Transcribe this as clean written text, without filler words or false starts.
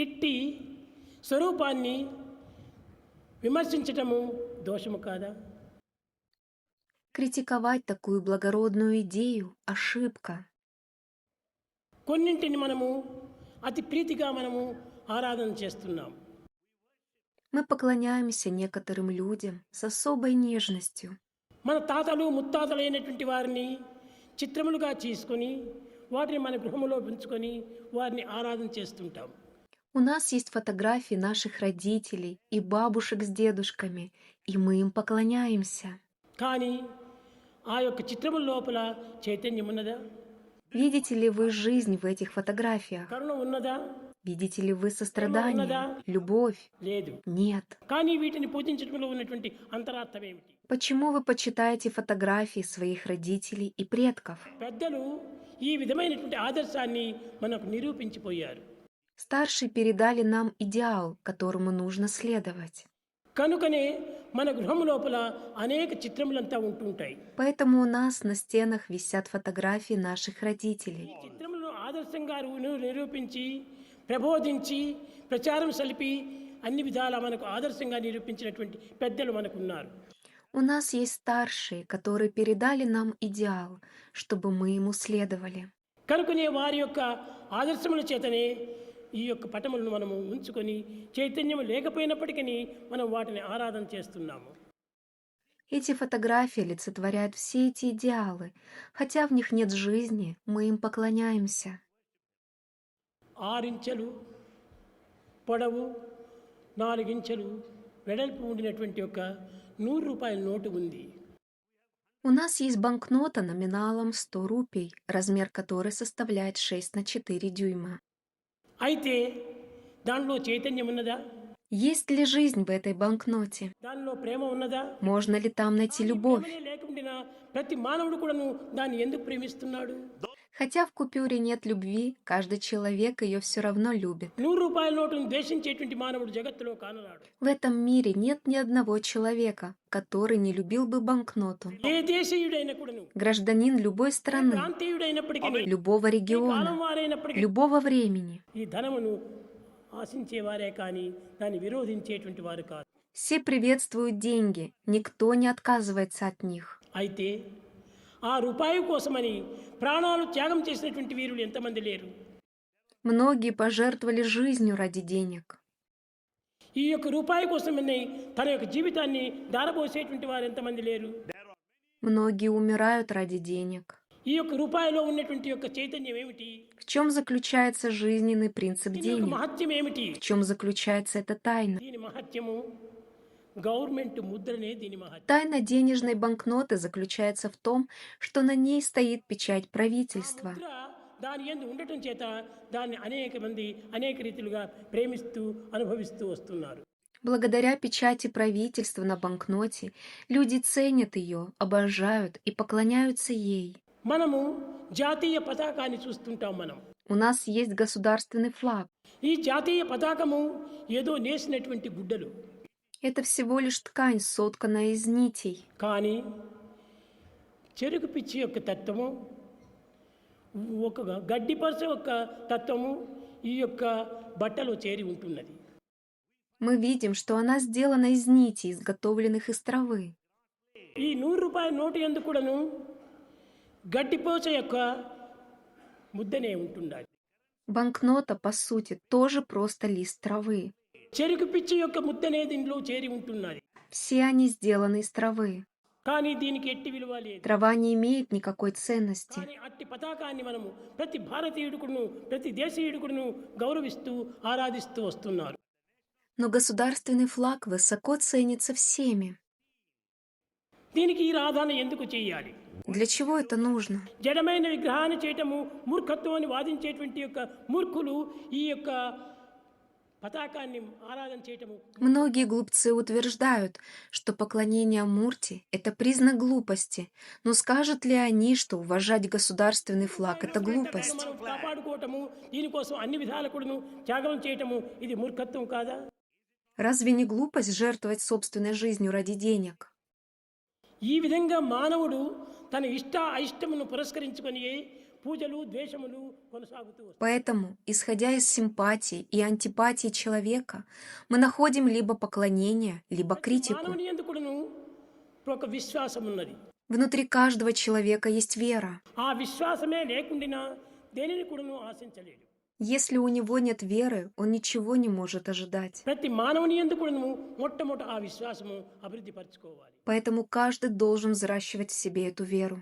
ఇట్టి స్వరూపాన్ని విమర్శించటము దోషము కాదా? Критиковать такую благородную идею – ошибка. కొన్నింటిని మనము అతి ప్రీతిగా మనము ఆరాధన చేస్తున్నాం. Мы поклоняемся некоторым людям с особой нежностью. మన తాతలు ముత్తాతలైనటువంటి వారిని చిత్రములుగా చేసుకొని వాటిని మన గృహంలో ఉంచుకొని వారిని ఆరాధన చేస్తుంటాం. У нас есть фотографии наших родителей и бабушек с дедушками, и мы им поклоняемся. కానీ ఆ యొక్క చిత్రముల లోపల చైతన్యం ఉన్నదా? Видите ли вы жизнь в этих фотографиях? కరుణ ఉన్నదా? Видите ли вы сострадание, любовь? లేదు. Нет. కానీ వీటిని పూజించడంలో ఉన్నటువంటి అంతరార్థం ఏమిటి? Почему вы почитаете фотографии своих родителей и предков? పెద్దలు ఈ విధమైనటువంటి ఆదర్శాన్ని మనకు నిరూపించిపోయారు. Старшие передали нам идеал, которому нужно следовать. కనుకనే మన గృహం లోపల అనేక చిత్రములంతా ఉంటుంటాయి. Поэтому у нас на стенах висят фотографии наших родителей. చిత్రములను ఆదర్శంగా నిరూపించి ప్రబోధించి ప్రచారం సలిపి అన్ని విధాలా మనకు ఆదర్శంగా నిరూపించినటువంటి పెద్దలు మనకున్నారు. У нас есть старшие, которые передали нам идеал, чтобы мы ему следовали. కనుకనే వారి యొక్క ఆదర్శముల చేతనే ఈ యొక్క పటములను మనము ఉంచుకొని చైతన్యం లేకపోయినప్పటికీ మనం వాటిని ఆరాధన చేస్తున్నాము. Эти фотографии олицетворяют все эти идеалы. Хотя в них нет жизни, мы им поклоняемся. 6 ఇంచెలు పొడవు 4 ఇంచెలు వెడల్పు ఉండినటువంటి ఒక 100 రూపాయల నోటు ఉంది. У нас есть банкнота номиналом 100 рупий, размер которой составляет 6 на 4 дюйма. అయితే దానిలో చైతన్యం ఉన్నదా? Есть ли жизнь в этой банкноте? దానిలో ప్రేమ ఉన్నదా? Можно ли там найти любовь? ప్రేమనే లేకుండా ప్రతి మానవుడు కూడాను దాన్ని ఎందుకు ప్రేమిస్తున్నాడు? Хотя в купюре нет любви, каждый человек ее все равно любит. 100 రూపాయల నోటును ద్వేషించేటువంటి మానవుడు జగత్తులో కానరాడు. В этом мире нет ни одного человека, который не любил бы банкноту. ఏ దేశీయుడైనా కూడాను, Гражданин любой страны, ప్రాంతీయుడైనప్పటికీ, любого కాలం региона, వారైనప్పటికీ любого времени. ఈ ధనమును ఆశించేవారే కానీ దాన్ని విరోధించేటువంటి వారు కాదు. Все приветствуют деньги, никто не отказывается от них. అయితే ఆ రూపాయి కోసమని ప్రాణాలు త్యాగం చేసినటువంటి వీరులు ఎంతమంది లేరు? Многие пожертвовали жизнью ради денег. ఈ యొక్క రూపాయి కోసమని తన యొక్క జీవితాన్ని దారబోసేటువంటి వారు ఎంతమంది లేరు? Многие умирают ради денег. ఈ యొక్క రూపాయిలో ఉన్నటువంటి యొక్క చైతన్యం ఏమిటి? В чем заключается жизненный принцип దీని యొక్క денег? మహత్యం ఏమిటి? В чем заключается эта тайна? దీని మహత్యము గవర్నమెంట్ ముద్రనే దీని మహత్యం. Тайна денежной банкноты заключается в том, что на ней стоит печать правительства. ముద్ర దాని యందు ఉండటం చేత దాన్ని అనేక మంది అనేక రీతిలుగా ప్రేమిస్తూ అనుభవిస్తూ వస్తున్నారు. Благодаря печати правительства на банкноте люди ценят ее, обожают и поклоняются ей. మనము జాతీయ పతాకాన్ని చూస్తుంటాం. మనం У нас есть государственный флаг. ఈ జాతీయ పతాకము ఏదో నేసినటువంటి గుడ్డలు. Это всего лишь ткань, сотканная из нитей. కానీ చెరుకు పిచ్చి యొక్క తత్వము, ఒక గడ్డి పరస యొక్క తత్వము ఈ యొక్క బట్టలో చేరి ఉంటున్నది. Мы видим, что она сделана из нитей, изготовленных из травы. ఈ 100 రూపాయల నోటు యందు కూడాను గడ్డిపోచ యొక్క ముద్దనే ఉంటుండాలి. Банкнота, по сути, тоже просто лист травы. చెరుకు పిచ్చి యొక్క ముద్దనే దీనిలో చేరి ఉంటున్నది. Все они сделаны из травы. కానీ దీనికి ఎట్టి విలువ లేదు. Трава не имеет никакой ценности. కానీ అట్టి పతాకాన్ని మనము ప్రతి భారతీయుడుకును ప్రతి దేశీయుడుకును గౌరవిస్తూ ఆరాధిస్తూ వస్తున్నారు. Но государственный флаг высоко ценится всеми. దీనికి ఈ ఆరాధన ఎందుకు చేయాలి? Для чего это нужно? జడమైన విగ్రహాన్ని చేయటము మూర్ఖత్వం అని వాదించేటువంటి యొక్క మూర్ఖులు ఈ యొక్క పతాకాన్ని ఆరాధన చేయటము. Многие глупцы утверждают, что поклонение Мурти – это признак глупости. Но скажут ли они, что уважать государственный флаг – это глупость? మనం కాపాడుకోవటము, దీనికోసం అన్ని విధాలకుడును త్యాగం చేయటము ఇది మూర్ఖత్వం కాదా? Разве не глупость жертвовать собственной жизнью ради денег? ఈ విధంగా మానవుడు తన ఇష్ట అయిష్టమును పురస్కరించుకొని పూజలు ద్వేషములు కొనసాగుతూ వస్తాయి. Поэтому, исходя из симпатии и антипатии человека, мы находим либо поклонение, либо критику. మానవుని యందు కూడాను ఒక విశ్వాసం ఉన్నది. Внутри каждого человека есть вера. ఆ విశ్వాసమే లేకుండా దేనిని కూడాను ఆశించలేడు. Если у него нет веры, он ничего не может ожидать. ప్రతి మానవుని యందు కూడాను మొట్టమొదట ఆ విశ్వాసము అభివృద్ధి పరచుకోవాలి. Поэтому каждый должен взращивать в себе эту веру.